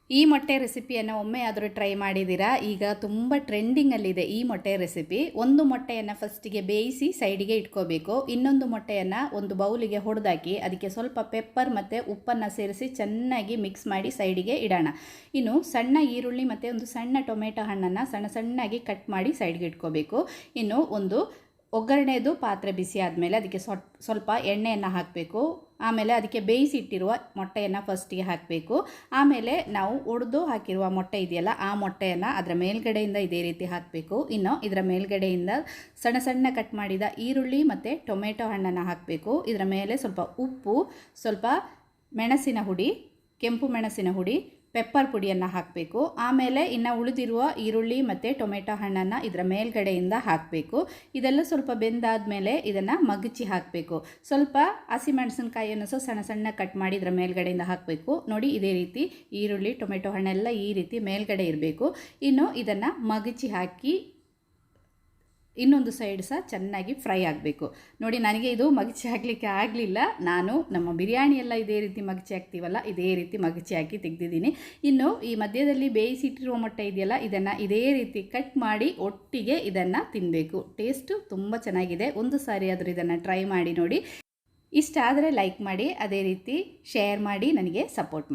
ಈ ಮೊಟ್ಟೆ ರೆಸಿಪಿಯನ್ನು ಒಮ್ಮೆ ಆದರೂ ಟ್ರೈ ಮಾಡಿದ್ದೀರಾ? ಈಗ ತುಂಬ ಟ್ರೆಂಡಿಂಗಲ್ಲಿದೆ ಈ ಮೊಟ್ಟೆ ರೆಸಿಪಿ. ಒಂದು ಮೊಟ್ಟೆಯನ್ನು ಫಸ್ಟಿಗೆ ಬೇಯಿಸಿ ಸೈಡಿಗೆ ಇಟ್ಕೋಬೇಕು. ಇನ್ನೊಂದು ಮೊಟ್ಟೆಯನ್ನು ಒಂದು ಬೌಲಿಗೆ ಹೊಡೆದಾಕಿ ಅದಕ್ಕೆ ಸ್ವಲ್ಪ ಪೆಪ್ಪರ್ ಮತ್ತು ಉಪ್ಪನ್ನು ಸೇರಿಸಿ ಚೆನ್ನಾಗಿ ಮಿಕ್ಸ್ ಮಾಡಿ ಸೈಡಿಗೆ ಇಡೋಣ. ಇನ್ನು ಸಣ್ಣ ಈರುಳ್ಳಿ ಮತ್ತು ಒಂದು ಸಣ್ಣ ಟೊಮೆಟೊ ಹಣ್ಣನ್ನು ಸಣ್ಣ ಸಣ್ಣಾಗಿ ಕಟ್ ಮಾಡಿ ಸೈಡ್ಗೆ ಇಟ್ಕೋಬೇಕು. ಇನ್ನು ಒಂದು ಒಗ್ಗರಣೆದು ಪಾತ್ರೆ ಬಿಸಿ ಆದಮೇಲೆ ಅದಕ್ಕೆ ಸ್ವಲ್ಪ ಎಣ್ಣೆಯನ್ನು ಹಾಕಬೇಕು. ಆಮೇಲೆ ಅದಕ್ಕೆ ಬೇಯಿಸಿ ಇಟ್ಟಿರುವ ಮೊಟ್ಟೆಯನ್ನು ಫಸ್ಟಿಗೆ ಹಾಕಬೇಕು. ಆಮೇಲೆ ನಾವು ಒಡೆದು ಹಾಕಿರುವ ಮೊಟ್ಟೆ ಇದೆಯಲ್ಲ, ಆ ಮೊಟ್ಟೆಯನ್ನು ಅದರ ಮೇಲ್ಗಡೆಯಿಂದ ಇದೇ ರೀತಿ ಹಾಕಬೇಕು. ಇನ್ನು ಇದರ ಮೇಲ್ಗಡೆಯಿಂದ ಸಣ್ಣ ಸಣ್ಣ ಕಟ್ ಮಾಡಿದ ಈರುಳ್ಳಿ ಮತ್ತು ಟೊಮೆಟೊ ಹಣ್ಣನ್ನು ಹಾಕಬೇಕು. ಇದರ ಮೇಲೆ ಸ್ವಲ್ಪ ಉಪ್ಪು, ಸ್ವಲ್ಪ ಮೆಣಸಿನ ಹುಡಿ, ಕೆಂಪು ಮೆಣಸಿನ ಹುಡಿ, ಪೆಪ್ಪರ್ ಪುಡಿಯನ್ನು ಹಾಕಬೇಕು. ಆಮೇಲೆ ಇನ್ನು ಉಳಿದಿರುವ ಈರುಳ್ಳಿ ಮತ್ತು ಟೊಮೆಟೊ ಹಣ್ಣನ್ನು ಇದರ ಮೇಲ್ಗಡೆಯಿಂದ ಹಾಕಬೇಕು. ಇದೆಲ್ಲ ಸ್ವಲ್ಪ ಬೆಂದಾದ ಮೇಲೆ ಇದನ್ನು ಮಗಚಿ ಹಾಕಬೇಕು. ಸ್ವಲ್ಪ ಹಸಿಮೆಣಸಿನಕಾಯಿಯನ್ನು ಸಹ ಸಣ್ಣ ಸಣ್ಣ ಕಟ್ ಮಾಡಿ ಇದರ ಮೇಲ್ಗಡೆಯಿಂದ ಹಾಕಬೇಕು. ನೋಡಿ, ಇದೇ ರೀತಿ ಈರುಳ್ಳಿ ಟೊಮೆಟೊ ಹಣ್ಣೆಲ್ಲ ಈ ರೀತಿ ಮೇಲ್ಗಡೆ ಇರಬೇಕು. ಇನ್ನು ಇದನ್ನು ಮಗಚಿ ಹಾಕಿ ಇನ್ನೊಂದು ಸೈಡ್ ಸಹ ಚೆನ್ನಾಗಿ ಫ್ರೈ ಆಗಬೇಕು. ನೋಡಿ, ನನಗೆ ಇದು ಮಗಚಿ ಹಾಕಲಿಕ್ಕೆ ಆಗಲಿಲ್ಲ. ನಾನು ನಮ್ಮ ಬಿರಿಯಾನಿ ಎಲ್ಲ ಇದೇ ರೀತಿ ಮಗಚಿ ಹಾಕ್ತೀವಲ್ಲ, ಇದೇ ರೀತಿ ಮಗಚಿ ಹಾಕಿ ತೆಗೆದಿದ್ದೀನಿ. ಇನ್ನು ಈ ಮಧ್ಯದಲ್ಲಿ ಬೇಯಿಸಿಟ್ಟಿರುವ ಮೊಟ್ಟೆ ಇದೆಯಲ್ಲ, ಇದನ್ನು ಇದೇ ರೀತಿ ಕಟ್ ಮಾಡಿ ಒಟ್ಟಿಗೆ ಇದನ್ನು ತಿನ್ನಬೇಕು. ಟೇಸ್ಟು ತುಂಬ ಚೆನ್ನಾಗಿದೆ. ಒಂದು ಸಾರಿ ಆದರೂ ಇದನ್ನು ಟ್ರೈ ಮಾಡಿ ನೋಡಿ. ಇಷ್ಟ ಆದರೆ ಲೈಕ್ ಮಾಡಿ, ಅದೇ ರೀತಿ ಶೇರ್ ಮಾಡಿ ನನಗೆ ಸಪೋರ್ಟ್ ಮಾಡಿ.